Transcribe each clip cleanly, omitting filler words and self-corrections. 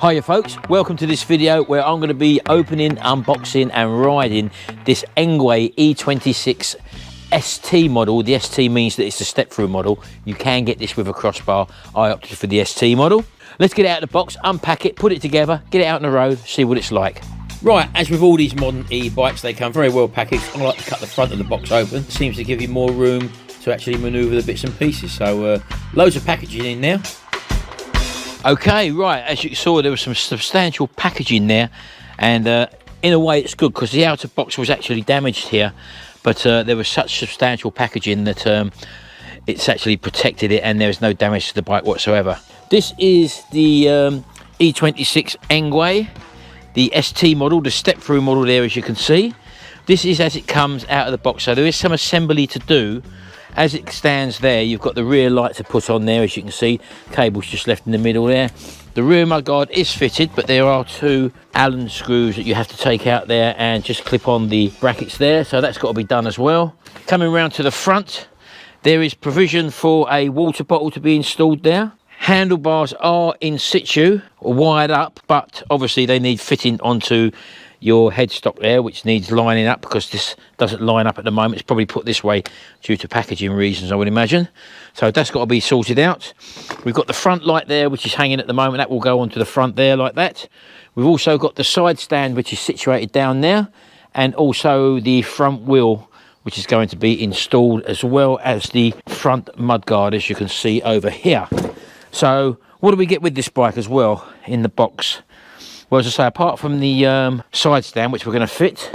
Hiya folks, welcome to this video where I'm going to be opening, unboxing and riding this Engwe E26 ST model. The ST means that it's a step-through model. You can get this with a crossbar. I opted for the ST model. Let's get it out of the box, unpack it, put it together, get it out on the road, see what it's like. Right, as with all these modern e-bikes, they come very well packaged. I like to cut the front of the box open. Seems to give you more room to actually manoeuvre the bits and pieces. So loads of packaging in there. Okay, right, as you saw, there was some substantial packaging there, and in a way it's good because the outer box was actually damaged here, but there was such substantial packaging that it's actually protected it and there's no damage to the bike whatsoever. This is the E26 Engwe, the ST model, the step-through model there, as you can see. This is as it comes out of the box, so there is some assembly to do. As it stands there, you've got the rear light to put on there, as you can see. Cable's just left in the middle there. The rear mudguard is fitted, but there are two Allen screws that you have to take out there and just clip on the brackets there, so that's got to be done as well. Coming round to the front, there is provision for a water bottle to be installed there. Handlebars are in situ, wired up, but obviously they need fitting onto your headstock there, which needs lining up because this doesn't line up at the moment. It's probably put this way due to packaging reasons, I would imagine. So that's got to be sorted out. We've got the front light there, which is hanging at the moment. That will go onto the front there like that. We've also got the side stand, which is situated down there, and also the front wheel, which is going to be installed, as well as the front mudguard, as you can see over here. So what do we get with this bike as well in the box? Well, as I say, apart from the side stand, which we're going to fit,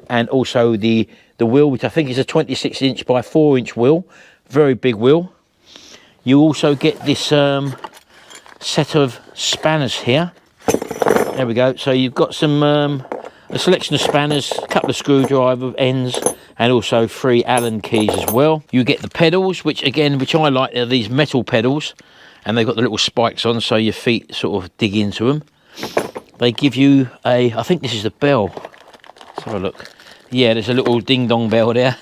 and also the wheel, which I think is a 26" by 4" wheel, very big wheel. You also get this set of spanners here. There we go. So you've got some a selection of spanners, a couple of screwdriver ends, and also 3 Allen keys as well. You get the pedals, which I like, are these metal pedals, and they've got the little spikes on, so your feet sort of dig into them. They give you a, I think this is the bell. Let's have a look. Yeah, there's a little ding-dong bell there.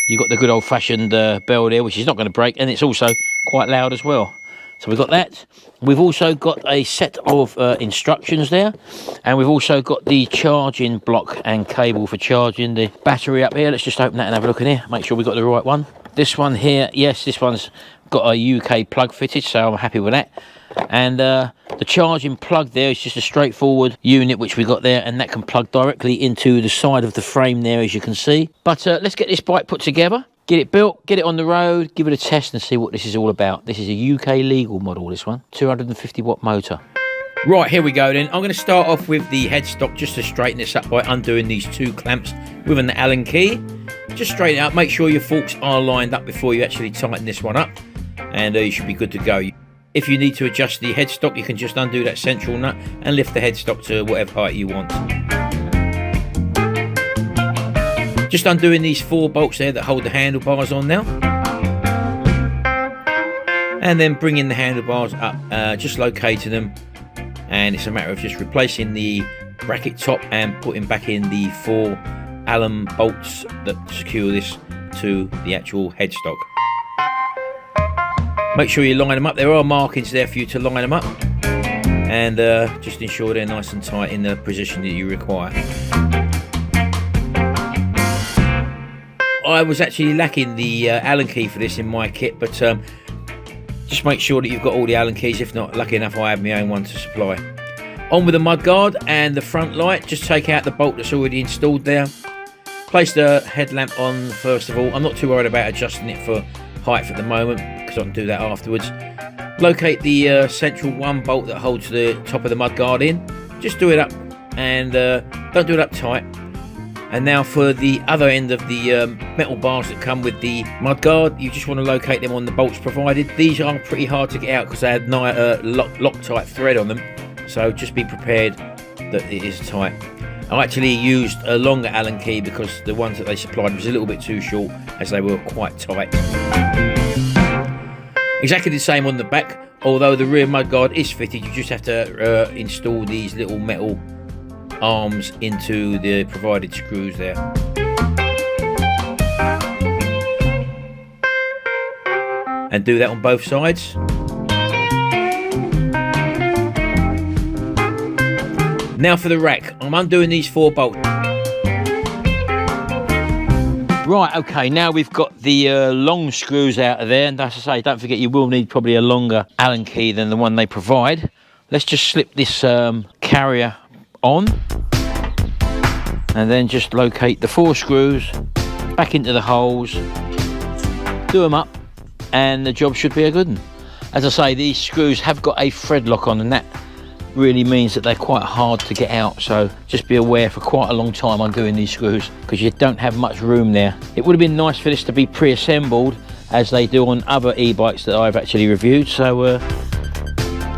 You've got the good old-fashioned bell there, which is not going to break, and it's also quite loud as well. So we've got that. We've also got a set of instructions there, and we've also got the charging block and cable for charging the battery up here. Let's just open that and have a look in here, make sure we've got the right one. This one here, yes, this one's got a UK plug fitted, so I'm happy with that. And the charging plug there is just a straightforward unit which we got there, and that can plug directly into the side of the frame there, as you can see. But let's get this bike put together, get it built, get it on the road, give it a test and see what this is all about. This is a UK legal model, this one, 250 watt motor. Right, here we go then. I'm going to start off with the headstock just to straighten this up by undoing these 2 clamps with an Allen key. Just straighten it up, make sure your forks are lined up before you actually tighten this one up, and you should be good to go. If you need to adjust the headstock, you can just undo that central nut and lift the headstock to whatever height you want. Just undoing these 4 bolts there that hold the handlebars on now. And then bringing the handlebars up, just locating them. And it's a matter of just replacing the bracket top and putting back in the 4 Allen bolts that secure this to the actual headstock. Make sure you line them up. There are markings there for you to line them up, and just ensure they're nice and tight in the position that you require. I was actually lacking the Allen key for this in my kit, but just make sure that you've got all the Allen keys. If not, lucky enough I have my own one to supply. On with the mudguard and the front light. Just take out the bolt that's already installed there. Place the headlamp on first of all. I'm not too worried about adjusting it for height at the moment, because I can do that afterwards. Locate the central 1 bolt that holds the top of the mudguard in. Just do it up, and don't do it up tight. And now for the other end of the metal bars that come with the mudguard, you just want to locate them on the bolts provided. These are pretty hard to get out because they had Loctite thread on them, so just be prepared that it is tight. I actually used a longer Allen key because the ones that they supplied was a little bit too short, as they were quite tight. Exactly the same on the back, although the rear mudguard is fitted. You just have to install these little metal arms into the provided screws there. And do that on both sides. Now for the rack. I'm undoing these 4 bolts. Right, okay, now we've got the long screws out of there, and as I say, don't forget you will need probably a longer Allen key than the one they provide. Let's just slip this carrier on, and then just locate the 4 screws back into the holes, do them up, and the job should be a good one. As I say, these screws have got a thread lock on, and that really means that they're quite hard to get out, so just be aware for quite a long time on doing these screws, because you don't have much room there. It would have been nice for this to be pre-assembled as they do on other e-bikes that I've actually reviewed, so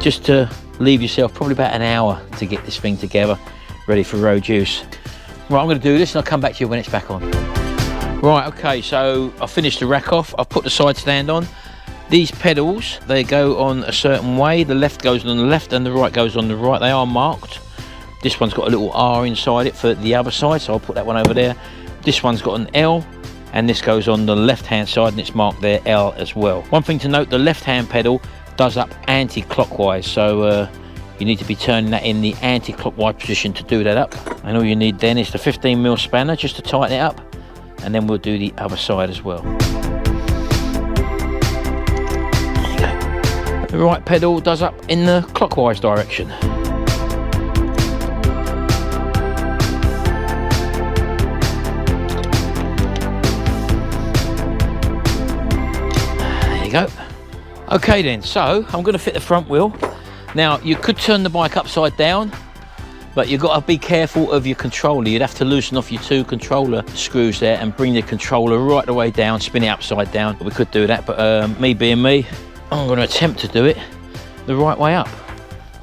just to leave yourself probably about an hour to get this thing together ready for road use. Right, I'm going to do this and I'll come back to you when it's back on. Right, okay, so I've finished the rack off. I've put the side stand on. These pedals, they go on a certain way. The left goes on the left and the right goes on the right. They are marked. This one's got a little R inside it for the other side, so I'll put that one over there. This one's got an L, and this goes on the left hand side, and it's marked there L as well. One thing to note, the left hand pedal does up anti-clockwise, so you need to be turning that in the anti-clockwise position to do that up. And all you need then is the 15mm spanner just to tighten it up, and then we'll do the other side as well. The right pedal does up in the clockwise direction. There you go. Okay then, so I'm going to fit the front wheel. Now you could turn the bike upside down, but you've got to be careful of your controller. You'd have to loosen off your 2 controller screws there and bring the controller right the way down, spin it upside down. We could do that, but me being me, I'm going to attempt to do it the right way up.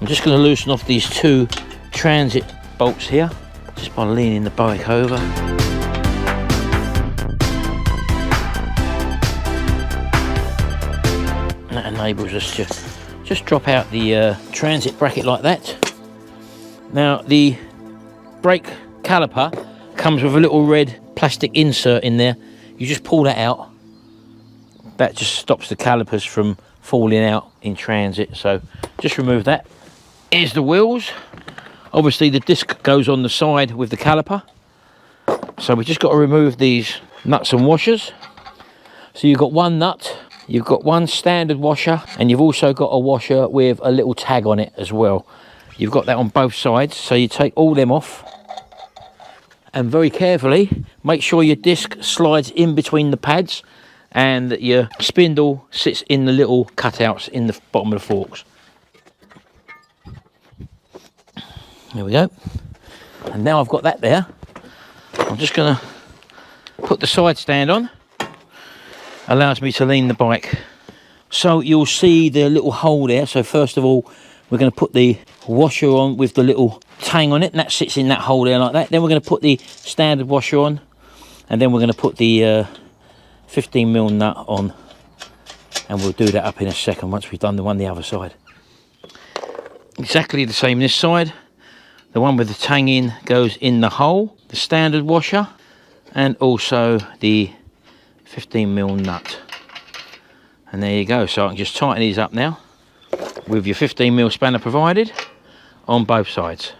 I'm just going to loosen off these 2 transit bolts here, just by leaning the bike over. And that enables us to just drop out the transit bracket like that. Now the brake caliper comes with a little red plastic insert in there. You just pull that out. That just stops the calipers from falling out in transit, so just remove that. Here's the wheels. Obviously the disc goes on the side with the caliper, so we've just got to remove these nuts and washers. So you've got 1 nut, you've got 1 standard washer, and you've also got a washer with a little tag on it as well. You've got that on both sides, so you take all them off, and very carefully make sure your disc slides in between the pads and that your spindle sits in the little cutouts in the bottom of the forks. There we go. And now I've got that there, I'm just going to put the side stand on. Allows me to lean the bike. So you'll see the little hole there. So first of all, we're going to put the washer on with the little tang on it, and that sits in that hole there like that. Then we're going to put the standard washer on, and then we're going to put the 15mm nut on, and we'll do that up in a second once we've done the one the other side. Exactly the same this side. The one with the tang in goes in the hole, the standard washer, and also the 15mm nut. And there you go. So I can just tighten these up now with your 15mm spanner provided on both sides.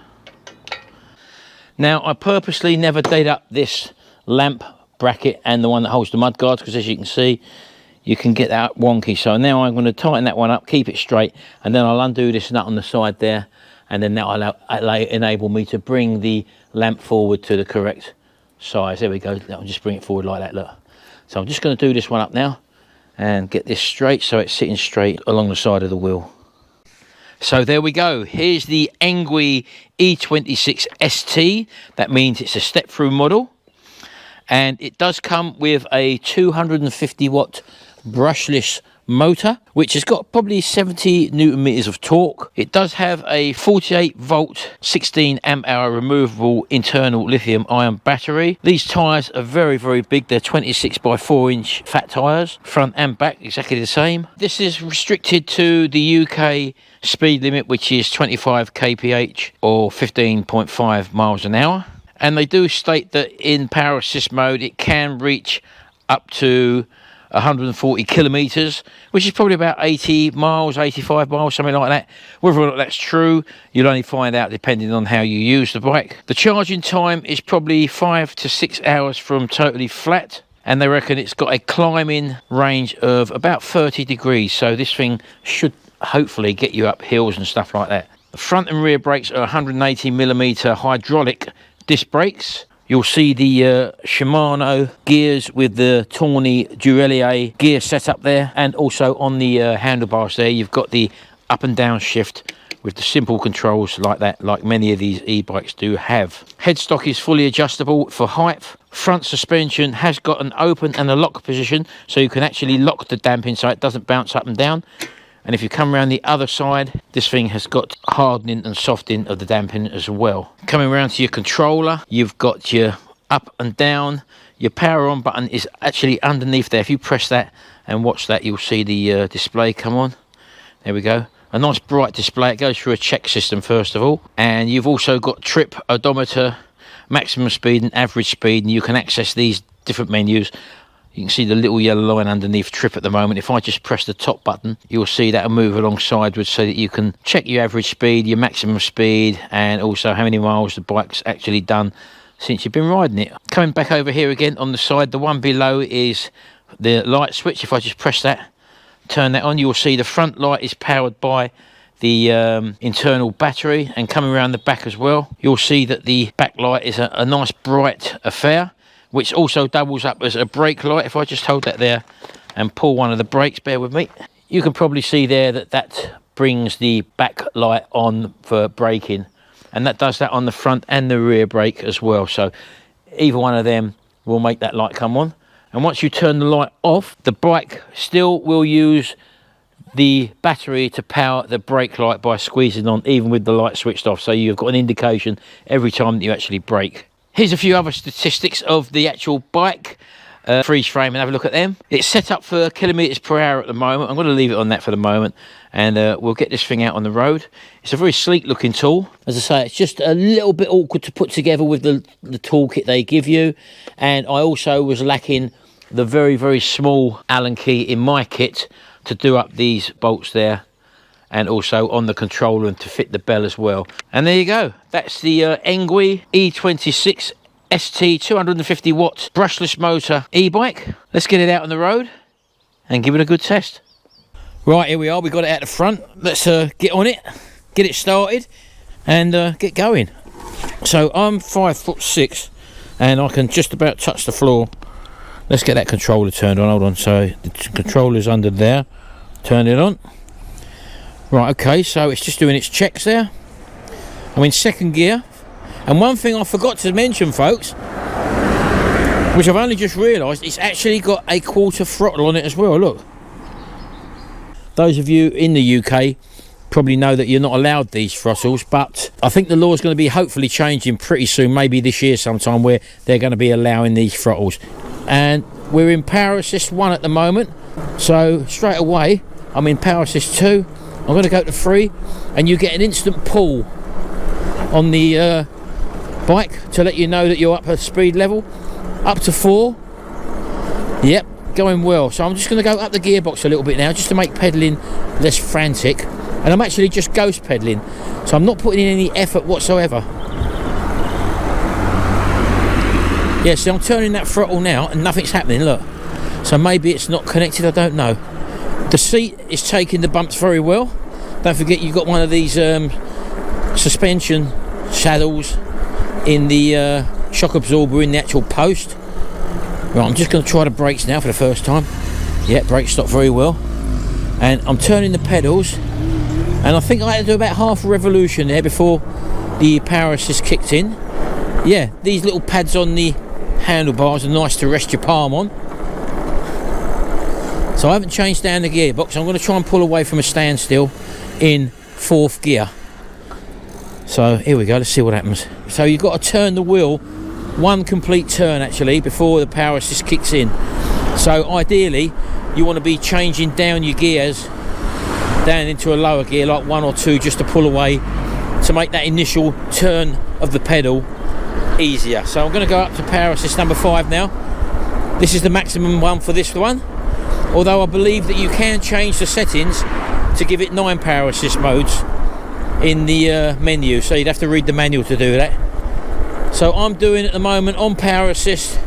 Now I purposely never did up this lamp bracket and the one that holds the mud guards, because as you can see you can get that wonky. So now I'm going to tighten that one up, keep it straight, and then I'll undo this nut on the side there, and then that will enable me to bring the lamp forward to the correct size. There we go. I'll just bring it forward like that, look. So I'm just going to do this one up now and get this straight so it's sitting straight along the side of the wheel. So there we go. Here's the Engwe E26 ST. That means it's a step-through model, and it does come with a 250 watt brushless motor, which has got probably 70 Newton meters of torque. It does have a 48 volt 16 amp hour removable internal lithium-ion battery. These tyres are very, very big. They're 26 by 4 inch fat tyres, front and back exactly the same. This is restricted to the UK speed limit, which is 25 kph or 15.5 miles an hour. And they do state that in power assist mode it can reach up to 140 kilometers, which is probably about 80 miles, 85 miles, something like that. Whether or not that's true, you'll only find out depending on how you use the bike. The charging time is probably 5 to 6 hours from totally flat, and they reckon it's got a climbing range of about 30 degrees, so this thing should hopefully get you up hills and stuff like that. The front and rear brakes are 180mm hydraulic disc brakes. You'll see the Shimano gears with the Tawny Durelie gear setup there, and also on the handlebars there you've got the up and down shift with the simple controls like that, like many of these e-bikes do have. Headstock is fully adjustable for height. Front suspension has got an open and a lock position, so you can actually lock the damping so it doesn't bounce up and down. And if you come around the other side, this thing has got hardening and softening of the damping as well. Coming around to your controller, you've got your up and down. Your power on button is actually underneath there. If you press that and watch that, you'll see the display come on. There we go. A nice bright display. It goes through a check system first of all. And you've also got trip, odometer, maximum speed and average speed. And you can access these different menus. You can see the little yellow line underneath trip at the moment. If I just press the top button, you'll see that'll move alongside with, so that you can check your average speed, your maximum speed, and also how many miles the bike's actually done since you've been riding it. Coming back over here again on the side, the one below is the light switch. If I just press that, turn that on, you'll see the front light is powered by the internal battery, and coming around the back as well, you'll see that the back light is a nice bright affair, which also doubles up as a brake light. If I just hold that there and pull one of the brakes, bear with me, you can probably see there that that brings the back light on for braking, and that does that on the front and the rear brake as well. So either one of them will make that light come on. And once you turn the light off, the bike still will use the battery to power the brake light by squeezing on, even with the light switched off. So you've got an indication every time that you actually brake. Here's a few other statistics of the actual bike. Freeze frame and have a look at them. It's set up for kilometers per hour at the moment. I'm going to leave it on that for the moment, and we'll get this thing out on the road. It's a very sleek looking tool. As I say, it's just a little bit awkward to put together with the toolkit they give you, and I also was lacking the very, very small Allen key in my kit to do up these bolts there, and also on the controller and to fit the bell as well. And there you go. That's the Engwe E26 ST 250 watt brushless motor e-bike. Let's get it out on the road and give it a good test. Right, here we are. We got it out the front. Let's get on it, get it started, and get going. So I'm 5'6", and I can just about touch the floor. Let's get that controller turned on. Hold on. So the controller's under there. Turn it on. Right, okay, so it's just doing its checks there. I'm in second gear. And one thing I forgot to mention, folks, which I've only just realised, it's actually got a quarter throttle on it as well. Look. Those of you in the UK probably know that you're not allowed these throttles, but I think the law is going to be hopefully changing pretty soon, maybe this year sometime, where they're going to be allowing these throttles. And we're in Power Assist 1 at the moment, so straight away I'm in Power Assist 2. I'm going to go to 3, and you get an instant pull on the bike to let you know that you're up at speed level. Up to 4. Yep, going well. So I'm just going to go up the gearbox a little bit now, just to make pedalling less frantic. And I'm actually just ghost pedaling, so I'm not putting in any effort whatsoever. Yeah, so I'm turning that throttle now and nothing's happening, look. So maybe it's not connected, I don't know. The seat is taking the bumps very well. Don't forget you've got one of these suspension saddles in the shock absorber in the actual post. Right, I'm just going to try the brakes now for the first time. Yeah, brakes stop very well. And I'm turning the pedals, and I think I had to do about half a revolution there before the power assist kicked in. Yeah, these little pads on the handlebars are nice to rest your palm on. So I haven't changed down the gearbox. I'm going to try and pull away from a standstill in 4th gear. So here we go, let's see what happens. So you've got to turn the wheel one complete turn actually before the power assist kicks in. So ideally you want to be changing down your gears down into a lower gear, like 1 or 2, just to pull away, to make that initial turn of the pedal easier. So I'm going to go up to power assist number 5 now. This is the maximum one for this one. although I believe that you can change the settings to give it 9 power assist modes in the menu, so you'd have to read the manual to do that. So I'm doing at the moment on power assist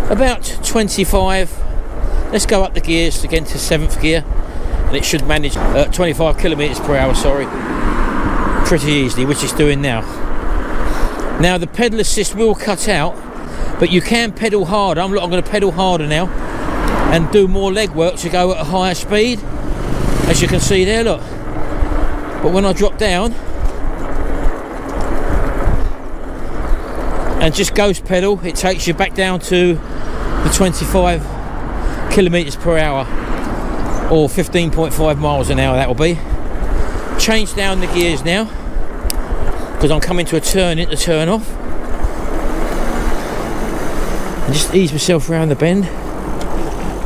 about 25. Let's go up the gears again to 7th gear, and it should manage 25 kilometers per hour, sorry, pretty easily, which it's doing now. Now the pedal assist will cut out, but you can pedal harder. I'm going to pedal harder now and do more leg work to go at a higher speed, as you can see there, look. But when I drop down and just ghost pedal, it takes you back down to the 25 kilometers per hour, or 15.5 miles an hour that will be. Change down the gears now, because I'm coming to a turn in to turn off. And just ease myself around the bend.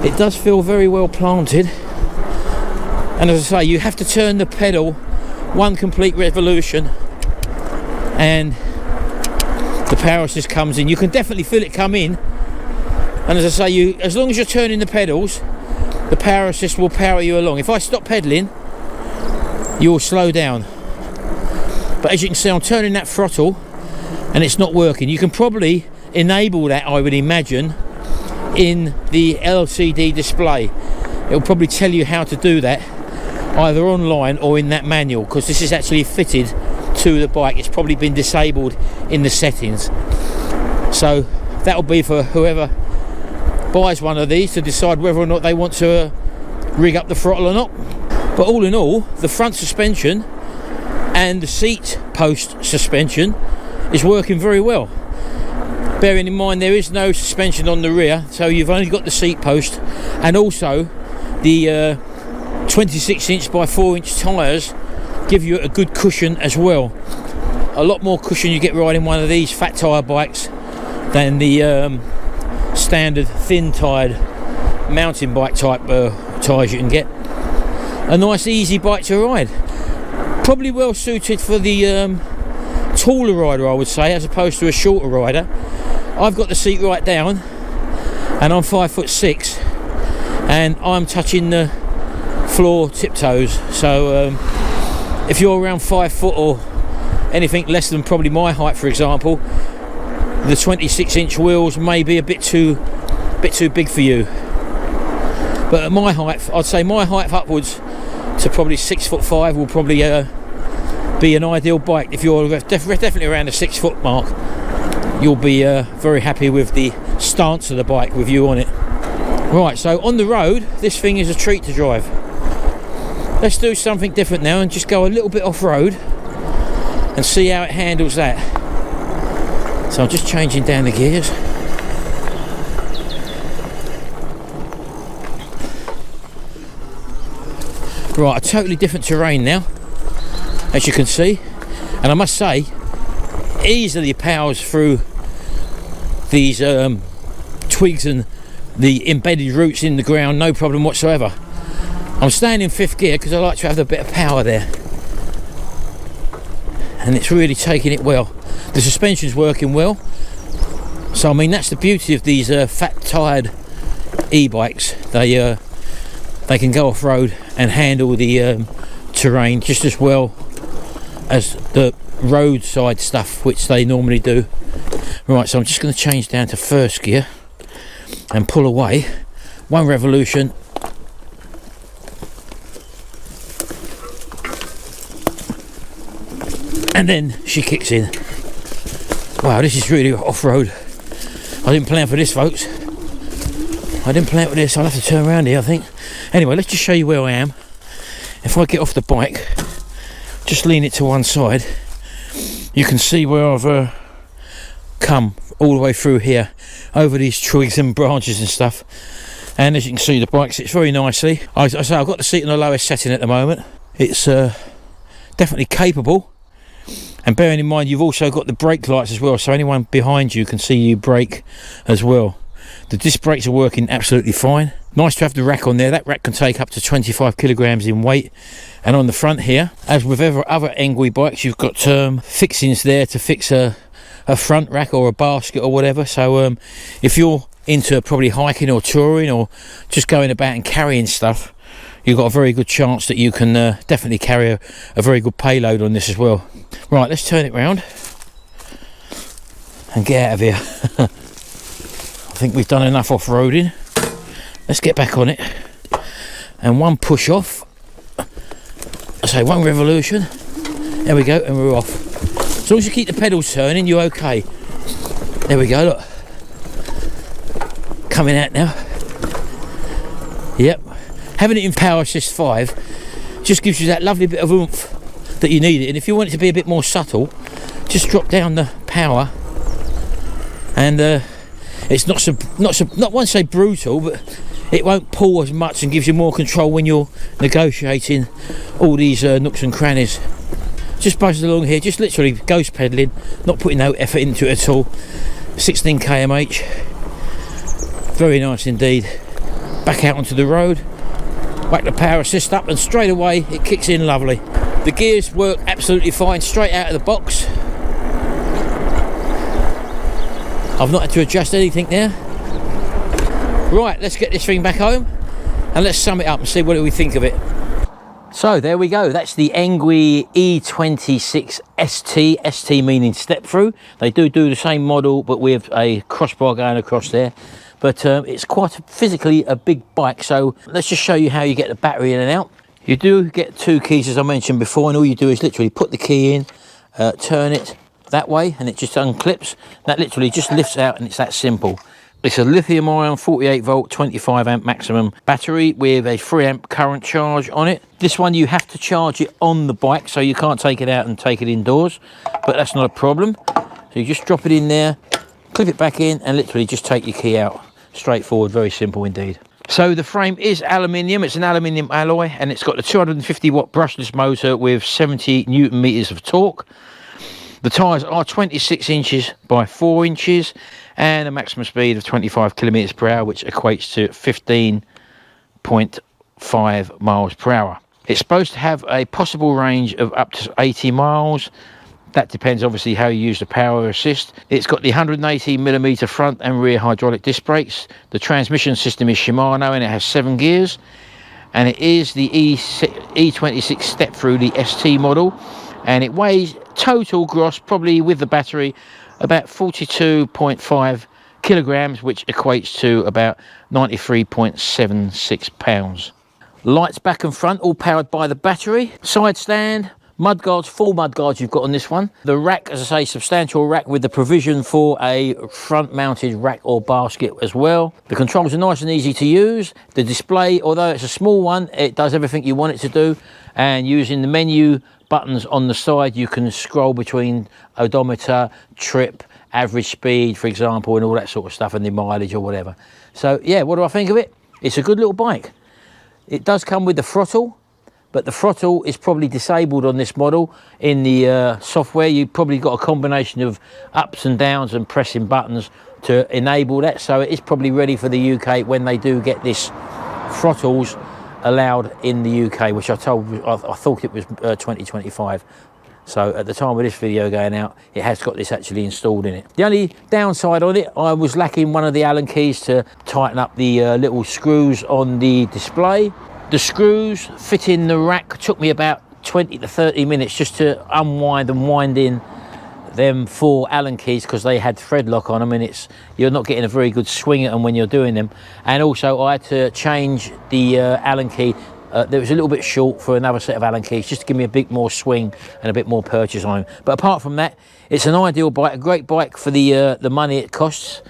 It does feel very well planted. And as I say, you have to turn the pedal 1 complete revolution and the power assist comes in. You can definitely feel it come in. And as I say, as long as you're turning the pedals, the power assist will power you along. If I stop pedaling, you'll slow down. But as you can see, I'm turning that throttle and it's not working. You can probably enable that, I would imagine, in the LCD display. It'll probably tell you how to do that, either online or in that manual, because this is actually fitted to the bike. It's probably been disabled in the settings. So that'll be for whoever buys one of these to decide whether or not they want to rig up the throttle or not. But all in all, the front suspension and the seat post suspension is working very well. Bearing in mind there is no suspension on the rear, so you've only got the seat post, and also the 26 inch by 4 inch tyres give you a good cushion as well. A lot more cushion you get riding one of these fat tyre bikes than the standard thin tired mountain bike type tyres you can get. A nice easy bike to ride, probably well suited for the taller rider, I would say, as opposed to a shorter rider. I've got the seat right down and I'm 5'6", and I'm touching the floor tiptoes, so if you're around 5 foot or anything less than probably my height, for example, the 26 inch wheels may be a bit too big for you. But at my height, I'd say my height upwards to probably 6'5" will probably be an ideal bike. If you're definitely around the 6 foot mark, you'll be very happy with the stance of the bike with you on it. Right, so on the road, this thing is a treat to drive. Let's do something different now and just go a little bit off-road and see how it handles that. So I'm just changing down the gears. Right, a totally different terrain now, as you can see, and I must say, easily powers through these twigs and the embedded roots in the ground, no problem whatsoever. I'm staying in 5th gear because I like to have a bit of power there, and it's really taking it well. The suspension's working well, so I mean that's the beauty of these fat tired e-bikes. They can go off-road and handle the terrain just as well as the roadside stuff, which they normally do. Right, so I'm just going to change down to 1st gear and pull away 1 revolution, and then she kicks in. Wow, this is really off-road. I didn't plan for this, folks. I didn't plan for this. I'll have to turn around here, I think. Anyway, let's just show you where I am. If I get off the bike, just lean it to one side, you can see where I've come all the way through here, over these twigs and branches and stuff. And as you can see, the bike sits very nicely. I say I've got the seat on the lowest setting at the moment. It's definitely capable. And bearing in mind, you've also got the brake lights as well, so anyone behind you can see you brake as well. The disc brakes are working absolutely fine. Nice to have the rack on there. That rack can take up to 25 kilograms in weight. And on the front here, as with other Engwe bikes, you've got fixings there to fix a front rack or a basket or whatever. So if you're into probably hiking or touring or just going about and carrying stuff, you've got a very good chance that you can definitely carry a very good payload on this as well. Right, let's turn it round and get out of here. I think we've done enough off-roading. Let's get back on it, and one push off, I say one revolution, there we go, and we're off. As long as you keep the pedals turning, you're okay. There we go, look, coming out now. Yep, having it in Power Assist 5 just gives you that lovely bit of oomph that you need it. And if you want it to be a bit more subtle, just drop down the power, and it's not want to say brutal, but it won't pull as much and gives you more control when you're negotiating all these nooks and crannies. Just buzzing along here, just literally ghost pedaling, not putting no effort into it at all. 16 km/h, very nice indeed. Back out onto the road, whack the power assist up, and straight away it kicks in lovely. The gears work absolutely fine straight out of the box. I've not had to adjust anything there. Right, let's get this thing back home and let's sum it up and see what do we think of it. So there we go, that's the Engwe E26 ST, ST meaning step through. They do the same model but with a crossbar going across there. But it's quite physically a big bike, so let's just show you how you get the battery in and out. You do get two keys as I mentioned before, and all you do is literally put the key in, turn it that way and it just unclips. That literally just lifts out, and it's that simple. It's a lithium-ion 48 volt 25 amp maximum battery with a 3 amp current charge on it. This one you have to charge it on the bike, so you can't take it out and take it indoors, but that's not a problem. So you just drop it in there, clip it back in, and literally just take your key out. Straightforward, very simple indeed. So the frame is aluminium, it's an aluminium alloy, and it's got the 250 watt brushless motor with 70 newton meters of torque. The tyres are 26 inches by 4 inches and a maximum speed of 25 kilometers per hour, which equates to 15.5 miles per hour. It's supposed to have a possible range of up to 80 miles. That depends obviously how you use the power assist. It's got the 180mm front and rear hydraulic disc brakes. The transmission system is Shimano and it has 7 gears. And it is the E26 step through, the ST model. And it weighs total gross, probably with the battery, about 42.5 kilograms, which equates to about 93.76 pounds. Lights back and front, all powered by the battery. Side stand, mudguards, full mudguards you've got on this one. The rack, as I say, substantial rack with the provision for a front mounted rack or basket as well. The controls are nice and easy to use. The display, although it's a small one, it does everything you want it to do. And using the menu buttons on the side, you can scroll between odometer, trip, average speed, for example, and all that sort of stuff, and the mileage or whatever. So yeah, what do I think of it? It's a good little bike. It does come with the throttle, but the throttle is probably disabled on this model. In the software, you've probably got a combination of ups and downs and pressing buttons to enable that. So it is probably ready for the UK when they do get this throttles allowed in the UK, which I thought it was 2025. So at the time of this video going out, it has got this actually installed in it. The only downside on it, I was lacking one of the Allen keys to tighten up the little screws on the display. The screws fit in the rack took me about 20 to 30 minutes just to unwind and wind in them 4 Allen keys, because they had thread lock on them, and you're not getting a very good swing at them when you're doing them. And also I had to change the Allen key that was a little bit short for another set of Allen keys, just to give me a bit more swing and a bit more purchase on them. But apart from that, it's an ideal bike, a great bike for the money it costs.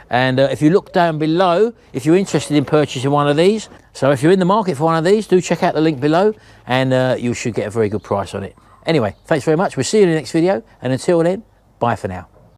And if you look down below, if you're interested in purchasing one of these, so if you're in the market for one of these, do check out the link below, and you should get a very good price on it. Anyway, thanks very much. We'll see you in the next video, and until then, bye for now.